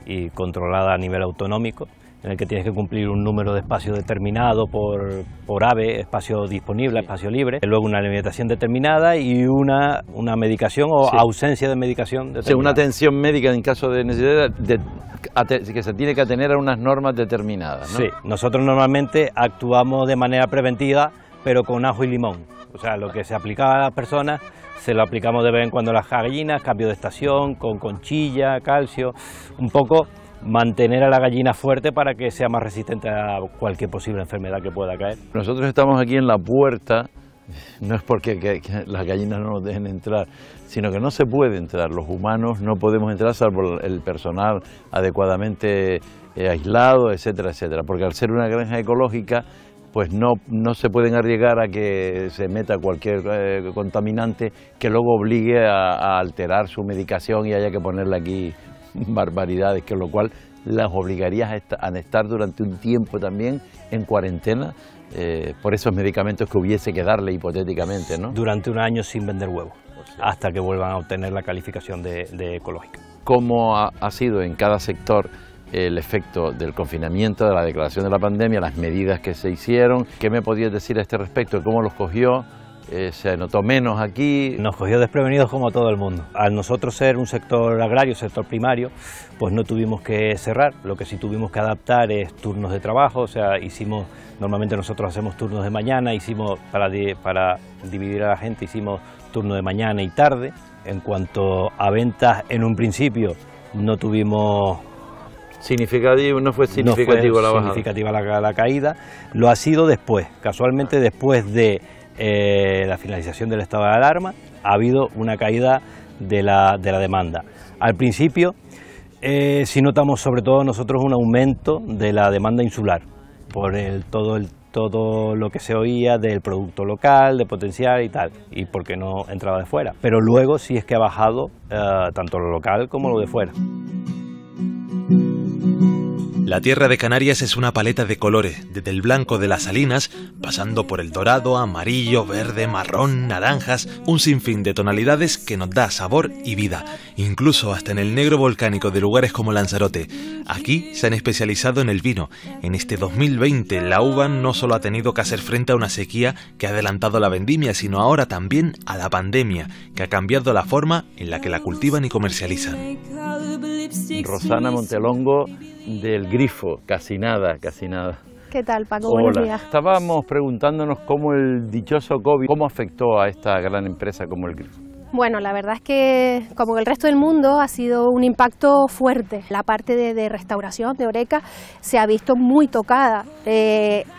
y controlada a nivel autonómico, en el que tienes que cumplir un número de espacio determinado por ave, espacio disponible, espacio libre, luego una alimentación determinada y una medicación o ausencia de medicación determinada. Sí, una atención médica en caso de necesidad que se tiene que atener a unas normas determinadas, ¿no? Sí, nosotros normalmente actuamos de manera preventiva, pero con ajo y limón. O sea, lo que se aplicaba a las personas se lo aplicamos de vez en cuando a las gallinas, cambio de estación, con conchilla, calcio, un poco mantener a la gallina fuerte para que sea más resistente a cualquier posible enfermedad que pueda caer. Nosotros estamos aquí en la puerta, no es porque que las gallinas no nos dejen entrar, sino que no se puede entrar, los humanos no podemos entrar salvo el personal adecuadamente aislado, etcétera, etcétera, porque al ser una granja ecológica pues no se pueden arriesgar a que se meta cualquier contaminante que luego obligue a alterar su medicación y haya que ponerle aquí barbaridades, que lo cual las obligaría a estar durante un tiempo también en cuarentena por esos medicamentos que hubiese que darle hipotéticamente, ¿no? Durante un año sin vender huevos, hasta que vuelvan a obtener la calificación de ecológica. ¿Cómo ha sido en cada sector el efecto del confinamiento, de la declaración de la pandemia, las medidas que se hicieron? ¿Qué me podías decir a este respecto? ¿Cómo los cogió? ¿Se notó menos aquí? Nos cogió desprevenidos como a todo el mundo. Al nosotros ser un sector agrario, sector primario, pues no tuvimos que cerrar. Lo que sí tuvimos que adaptar es turnos de trabajo, o sea, normalmente nosotros hacemos turnos de mañana, para dividir a la gente, hicimos turno de mañana y tarde. En cuanto a ventas, en un principio no tuvimos... No fue significativo la bajada. Significativa la caída. Lo ha sido después, casualmente después de la finalización del estado de alarma, ha habido una caída de la demanda. Al principio sí notamos sobre todo nosotros un aumento de la demanda insular, por todo el todo lo que se oía del producto local, de potenciar y tal, y porque no entraba de fuera. Pero luego sí es que ha bajado tanto lo local como lo de fuera. La tierra de Canarias es una paleta de colores, desde el blanco de las salinas, pasando por el dorado, amarillo, verde, marrón, naranjas, un sinfín de tonalidades que nos da sabor y vida, incluso hasta en el negro volcánico de lugares como Lanzarote. Aquí se han especializado en el vino. En este 2020 la uva no solo ha tenido que hacer frente a una sequía que ha adelantado la vendimia, sino ahora también a la pandemia, que ha cambiado la forma en la que la cultivan y comercializan. Rosana Montelongo, del Grifo, casi nada. ¿Qué tal, Paco? Hola. Buenos días. Estábamos preguntándonos cómo el dichoso COVID, cómo afectó a esta gran empresa como el Grifo. Bueno, la verdad es que, como el resto del mundo, ha sido un impacto fuerte. La parte de restauración de Horeca se ha visto muy tocada.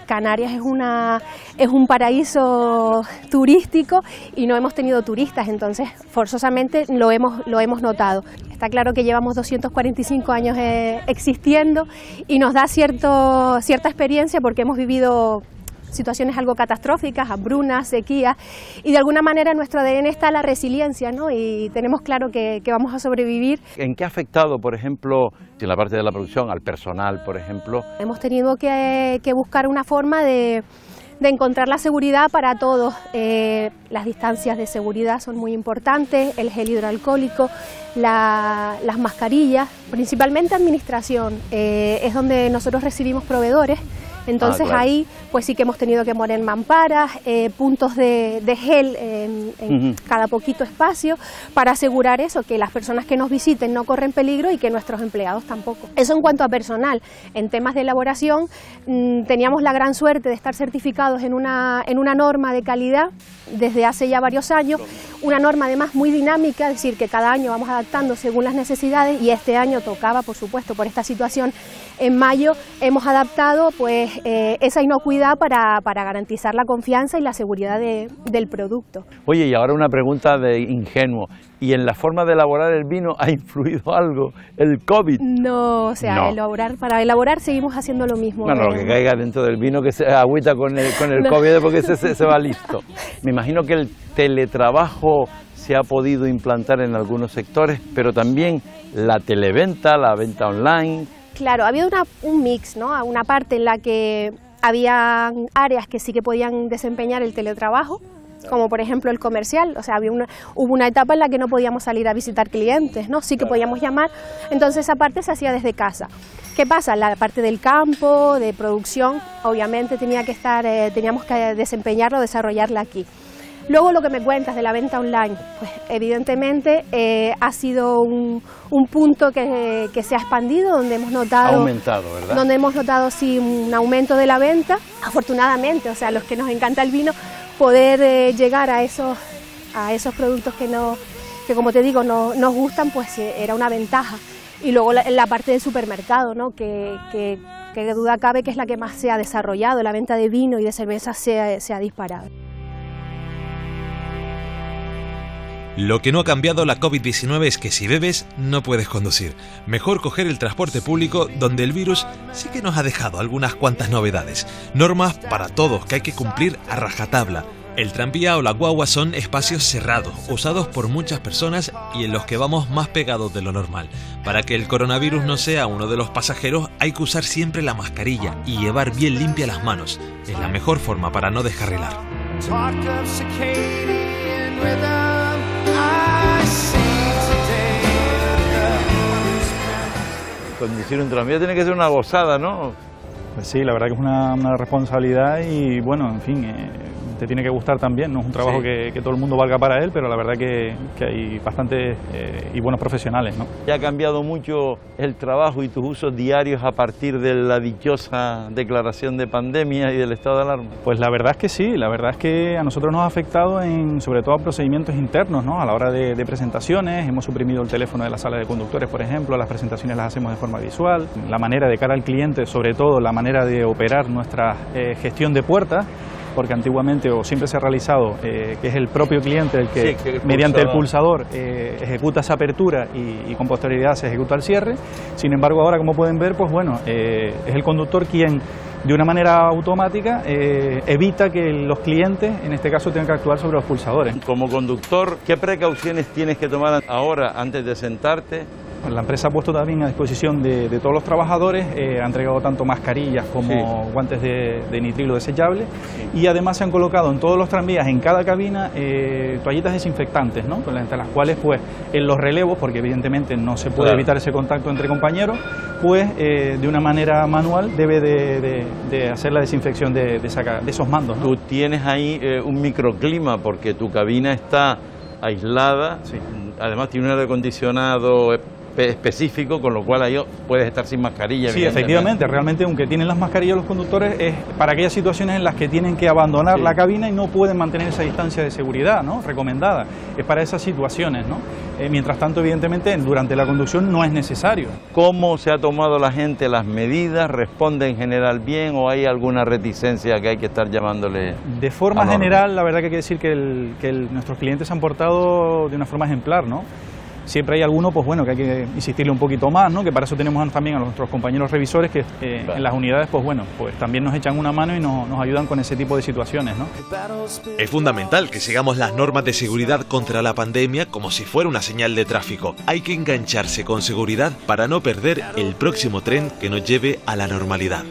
Canarias es un paraíso turístico y no hemos tenido turistas, entonces forzosamente lo hemos notado. Está claro que llevamos 245 años existiendo y nos da cierta experiencia porque hemos vivido situaciones algo catastróficas, hambrunas, sequías, y de alguna manera en nuestro ADN está la resiliencia, ¿no? Y tenemos claro que vamos a sobrevivir. ¿En qué ha afectado, por ejemplo, en la parte de la producción, al personal, por ejemplo? Hemos tenido que buscar una forma de encontrar la seguridad para todos. Las distancias de seguridad son muy importantes, el gel hidroalcohólico, las mascarillas, principalmente administración, es donde nosotros recibimos proveedores. Entonces claro. Ahí pues sí que hemos tenido que poner mamparas, puntos de gel en cada poquito espacio para asegurar eso, que las personas que nos visiten no corren peligro y que nuestros empleados tampoco. Eso en cuanto a personal. En temas de elaboración teníamos la gran suerte de estar certificados en una norma de calidad desde hace ya varios años, una norma además muy dinámica, es decir, que cada año vamos adaptando según las necesidades y este año tocaba, por supuesto, por esta situación. En mayo hemos adaptado pues esa inocuidad para garantizar la confianza y la seguridad del producto. Oye, y ahora una pregunta de ingenuo. ¿Y en la forma de elaborar el vino ha influido algo el COVID? No, o sea, no. Para elaborar seguimos haciendo lo mismo. Bueno, lo que caiga dentro del vino, que se agüita con el no. COVID, porque se va listo. Me imagino que el teletrabajo se ha podido implantar en algunos sectores, pero también la televenta, la venta online. Claro, ha habido un mix, ¿no? Una parte en la que había áreas que sí que podían desempeñar el teletrabajo, como por ejemplo el comercial, o sea, hubo una etapa en la que no podíamos salir a visitar clientes, ¿no? Sí que podíamos llamar, entonces esa parte se hacía desde casa. ¿Qué pasa? La parte del campo, de producción, obviamente teníamos que desempeñarlo, desarrollarla aquí. Luego lo que me cuentas de la venta online, pues evidentemente ha sido un punto que se ha expandido, donde hemos notado... Ha aumentado, ¿verdad? Donde hemos notado sí un aumento de la venta, afortunadamente, o sea, los que nos encanta el vino, poder llegar a esos productos que como te digo, nos gustan, pues era una ventaja. Y luego la parte del supermercado, ¿no? Que duda cabe que es la que más se ha desarrollado, la venta de vino y de cerveza se ha disparado. Lo que no ha cambiado la COVID-19 es que si bebes, no puedes conducir. Mejor coger el transporte público, donde el virus sí que nos ha dejado algunas cuantas novedades. Normas para todos que hay que cumplir a rajatabla. El tranvía o la guagua son espacios cerrados, usados por muchas personas y en los que vamos más pegados de lo normal. Para que el coronavirus no sea uno de los pasajeros, hay que usar siempre la mascarilla y llevar bien limpias las manos. Es la mejor forma para no descarrilar. Conducir un tranvía tiene que ser una gozada, ¿no? Pues sí, la verdad que es una responsabilidad y bueno, en fin, te tiene que gustar también, no es un trabajo que todo el mundo valga para él, pero la verdad que hay bastantes y buenos profesionales, ¿no? ¿Ya ha cambiado mucho el trabajo y tus usos diarios a partir de la dichosa declaración de pandemia y del estado de alarma? Pues la verdad es que sí, la verdad es que a nosotros nos ha afectado sobre todo a procedimientos internos, ¿no? A la hora de presentaciones, hemos suprimido el teléfono de la sala de conductores, por ejemplo, las presentaciones las hacemos de forma visual, la manera de cara al cliente, sobre todo la manera de operar nuestra gestión de puertas, porque antiguamente o siempre se ha realizado, que es el propio cliente el que, mediante el pulsador ejecuta esa apertura y con posterioridad se ejecuta el cierre. Sin embargo, ahora, como pueden ver, pues bueno, es el conductor quien de una manera automática evita que los clientes, en este caso, tengan que actuar sobre los pulsadores. Como conductor, ¿qué precauciones tienes que tomar ahora antes de sentarte? La empresa ha puesto también a disposición de todos los trabajadores, ha entregado tanto mascarillas como guantes de nitrilo desechable, y además se han colocado en todos los tranvías, en cada cabina, toallitas desinfectantes, ¿no? Entre las cuales, pues, en los relevos, porque evidentemente no se puede evitar ese contacto entre compañeros, pues de una manera manual debe de hacer la desinfección de esos mandos, ¿no? Tú tienes ahí un microclima porque tu cabina está aislada, además tiene un aire acondicionado específico, con lo cual ahí puedes estar sin mascarilla. Sí, efectivamente, realmente aunque tienen las mascarillas los conductores es para aquellas situaciones en las que tienen que abandonar la cabina y no pueden mantener esa distancia de seguridad, ¿no?, recomendada. Es para esas situaciones, ¿no? Mientras tanto, evidentemente, durante la conducción no es necesario. ¿Cómo se ha tomado la gente las medidas? ¿Responde en general bien o hay alguna reticencia que hay que estar llamándole? De forma general, la verdad que hay que decir que nuestros clientes se han portado de una forma ejemplar, ¿no? Siempre hay alguno, pues bueno, que hay que insistirle un poquito más, ¿no? Que para eso tenemos también a nuestros compañeros revisores que en las unidades, pues bueno, pues también nos echan una mano y nos ayudan con ese tipo de situaciones, ¿no? Es fundamental que sigamos las normas de seguridad contra la pandemia como si fuera una señal de tráfico. Hay que engancharse con seguridad para no perder el próximo tren que nos lleve a la normalidad.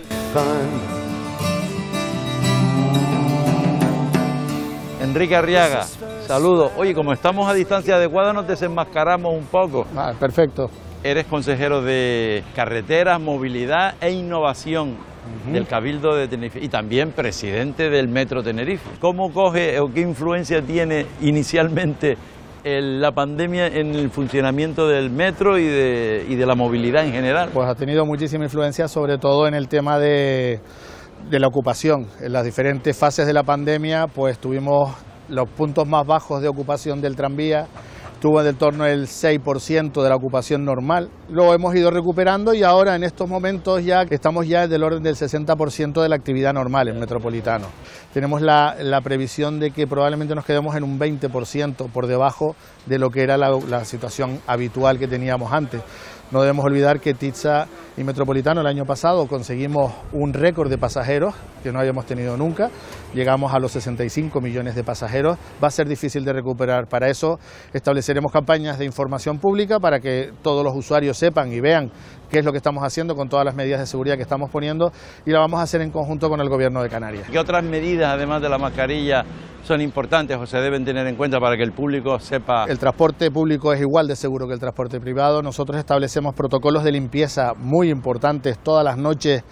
Enrique Arriaga, saludos. Oye, como estamos a distancia adecuada, nos desenmascaramos un poco. Perfecto. Eres consejero de Carreteras, Movilidad e Innovación del Cabildo de Tenerife y también presidente del Metro Tenerife. ¿Cómo coge o qué influencia tiene inicialmente la pandemia en el funcionamiento del metro y de la movilidad en general? Pues ha tenido muchísima influencia, sobre todo en el tema de la ocupación. En las diferentes fases de la pandemia, pues tuvimos los puntos más bajos de ocupación del tranvía, tuvo en torno al 6% de la ocupación normal. Lo hemos ido recuperando y ahora en estos momentos ya estamos ya del orden del 60% de la actividad normal en Metropolitano. Tenemos la previsión de que probablemente nos quedemos en un 20% por debajo de lo que era la situación habitual que teníamos antes. No debemos olvidar que Titsa y Metropolitano el año pasado conseguimos un récord de pasajeros que no habíamos tenido nunca. Llegamos a los 65 millones de pasajeros. Va a ser difícil de recuperar. Para eso estableceremos campañas de información pública para que todos los usuarios sepan y vean qué es lo que estamos haciendo con todas las medidas de seguridad que estamos poniendo, y la vamos a hacer en conjunto con el Gobierno de Canarias. ¿Qué otras medidas, además de la mascarilla, son importantes o se deben tener en cuenta para que el público sepa? El transporte público es igual de seguro que el transporte privado. Nosotros establecemos protocolos de limpieza muy importantes. Todas las noches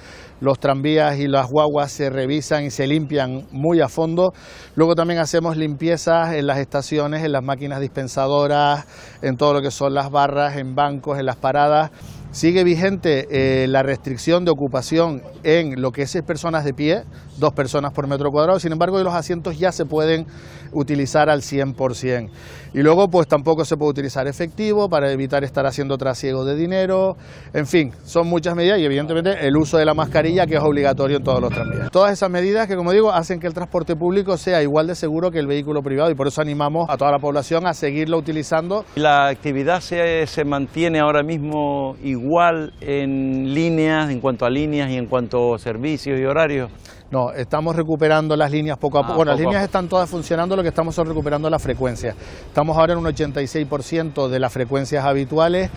los tranvías y las guaguas se revisan y se limpian muy a fondo. Luego también hacemos limpiezas en las estaciones, en las máquinas dispensadoras, en todo lo que son las barras, en bancos, en las paradas. Sigue vigente la restricción de ocupación en lo que es personas de pie, 2 personas por metro cuadrado. Sin embargo, los asientos ya se pueden utilizar al 100%. Y luego, pues tampoco se puede utilizar efectivo para evitar estar haciendo trasiego de dinero. En fin, son muchas medidas y evidentemente el uso de la mascarilla, que es obligatorio en todos los tranvías. Todas esas medidas que, como digo, hacen que el transporte público sea igual de seguro que el vehículo privado, y por eso animamos a toda la población a seguirlo utilizando. ¿La actividad se mantiene ahora mismo igual en líneas, en cuanto a líneas y en cuanto a servicios y horarios? No, estamos recuperando las líneas poco a poco. Bueno, las líneas están todas funcionando, lo que estamos son recuperando la frecuencia. Estamos ahora en un 86% de las frecuencias habituales.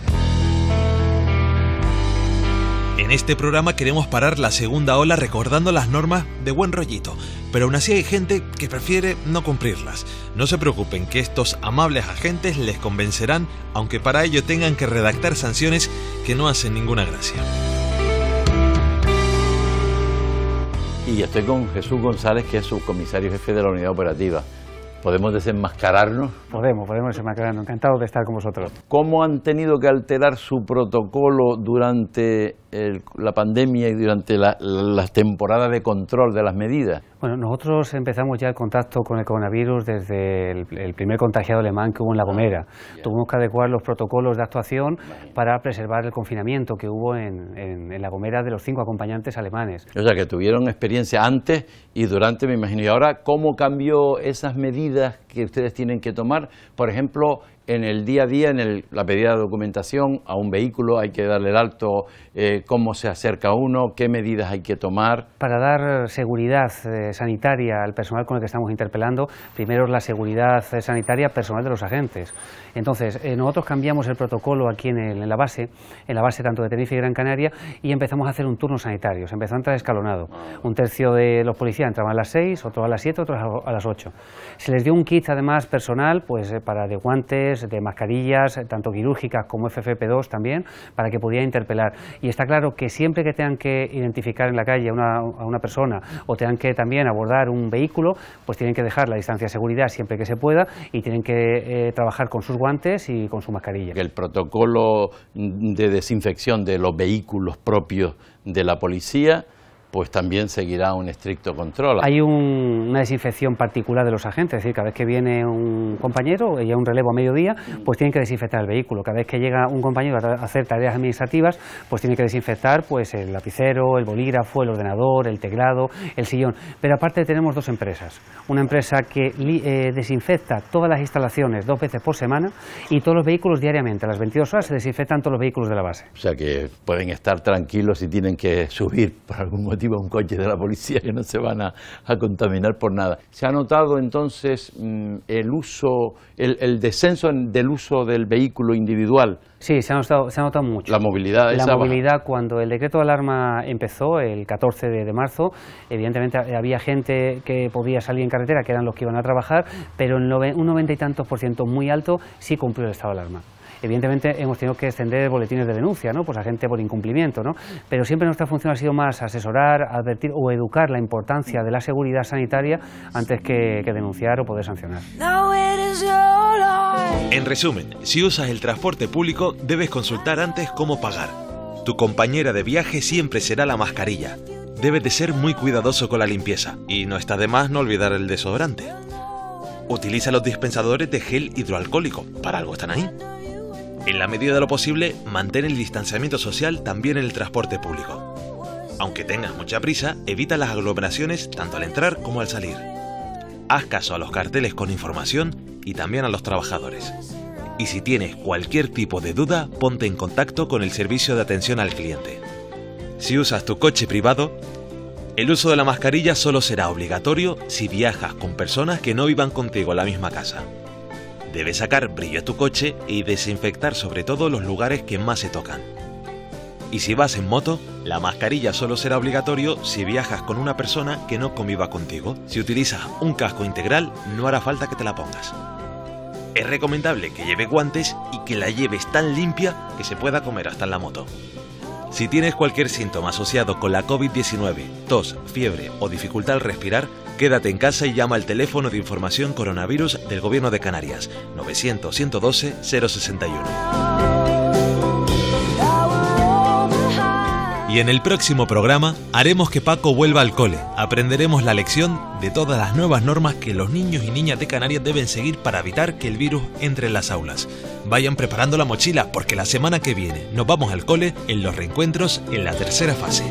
En este programa queremos parar la segunda ola recordando las normas de buen rollito, pero aún así hay gente que prefiere no cumplirlas. No se preocupen, que estos amables agentes les convencerán, aunque para ello tengan que redactar sanciones que no hacen ninguna gracia. Y estoy con Jesús González, que es subcomisario jefe de la unidad operativa. ¿Podemos desenmascararnos? Podemos desenmascararnos. Encantado de estar con vosotros. ¿Cómo han tenido que alterar su protocolo durante la pandemia y durante las temporadas de control de las medidas? Bueno, nosotros empezamos ya el contacto con el coronavirus desde el primer contagiado alemán que hubo en La Gomera. Tuvimos que adecuar los protocolos de actuación para preservar el confinamiento que hubo en La Gomera de los 5 acompañantes alemanes. O sea, que tuvieron experiencia antes y durante, me imagino. Y ahora, ¿cómo cambió esas medidas que ustedes tienen que tomar? Por ejemplo, en el día a día, en la pedida de documentación a un vehículo, hay que darle el alto, cómo se acerca uno, qué medidas hay que tomar. Para dar seguridad sanitaria al personal con el que estamos interpelando, primero es la seguridad sanitaria personal de los agentes. Entonces, nosotros cambiamos el protocolo aquí en la base tanto de Tenerife y Gran Canaria, y empezamos a hacer un turno sanitario. Se empezó a entrar escalonado. Un tercio de los policías entraban a las 6, otros a las 7, otros a las 8. Se les dio un kit además personal, pues para de guantes, de mascarillas, tanto quirúrgicas como FFP2 también, para que pudiera interpelar. Y está claro que siempre que tengan que identificar en la calle a una persona o tengan que también abordar un vehículo, pues tienen que dejar la distancia de seguridad siempre que se pueda y tienen que trabajar con sus guantes y con su mascarilla. El protocolo de desinfección de los vehículos propios de la policía, pues también seguirá un estricto control. Hay una desinfección particular de los agentes, es decir, cada vez que viene un compañero y hay un relevo a mediodía, pues tienen que desinfectar el vehículo. Cada vez que llega un compañero a hacer tareas administrativas, pues tiene que desinfectar pues el lapicero, el bolígrafo, el ordenador, el teclado, el sillón. Pero aparte tenemos 2 empresas. Una empresa que desinfecta todas las instalaciones 2 veces por semana y todos los vehículos diariamente. A las 22 horas se desinfectan todos los vehículos de la base. O sea que pueden estar tranquilos si tienen que subir por algún motivo a un coche de la policía, que no se van a contaminar por nada. ¿Se ha notado entonces el descenso del uso del vehículo individual? Sí, se ha notado mucho. La movilidad. La movilidad, cuando el decreto de alarma empezó, el 14 de marzo, evidentemente había gente que podía salir en carretera, que eran los que iban a trabajar, pero un 90 y tantos % muy alto sí cumplió el estado de alarma. Evidentemente hemos tenido que extender boletines de denuncia, ¿no? Pues a gente por incumplimiento, ¿no? Pero siempre nuestra función ha sido más asesorar, advertir o educar la importancia de la seguridad sanitaria antes que denunciar o poder sancionar. En resumen, si usas el transporte público, debes consultar antes cómo pagar. Tu compañera de viaje siempre será la mascarilla. Debes de ser muy cuidadoso con la limpieza y no está de más no olvidar el desodorante. Utiliza los dispensadores de gel hidroalcohólico, para algo están ahí. En la medida de lo posible, mantén el distanciamiento social también en el transporte público. Aunque tengas mucha prisa, evita las aglomeraciones tanto al entrar como al salir. Haz caso a los carteles con información y también a los trabajadores. Y si tienes cualquier tipo de duda, ponte en contacto con el servicio de atención al cliente. Si usas tu coche privado, el uso de la mascarilla solo será obligatorio si viajas con personas que no vivan contigo en la misma casa. Debes sacar brillo a tu coche y desinfectar sobre todo los lugares que más se tocan. Y si vas en moto, la mascarilla solo será obligatorio si viajas con una persona que no conviva contigo. Si utilizas un casco integral, no hará falta que te la pongas. Es recomendable que lleves guantes y que la lleves tan limpia que se pueda comer hasta en la moto. Si tienes cualquier síntoma asociado con la COVID-19, tos, fiebre o dificultad al respirar, quédate en casa y llama al teléfono de información coronavirus del Gobierno de Canarias, 900-112-061. Y en el próximo programa haremos que Paco vuelva al cole. Aprenderemos la lección de todas las nuevas normas que los niños y niñas de Canarias deben seguir para evitar que el virus entre en las aulas. Vayan preparando la mochila porque la semana que viene nos vamos al cole en los reencuentros en la tercera fase.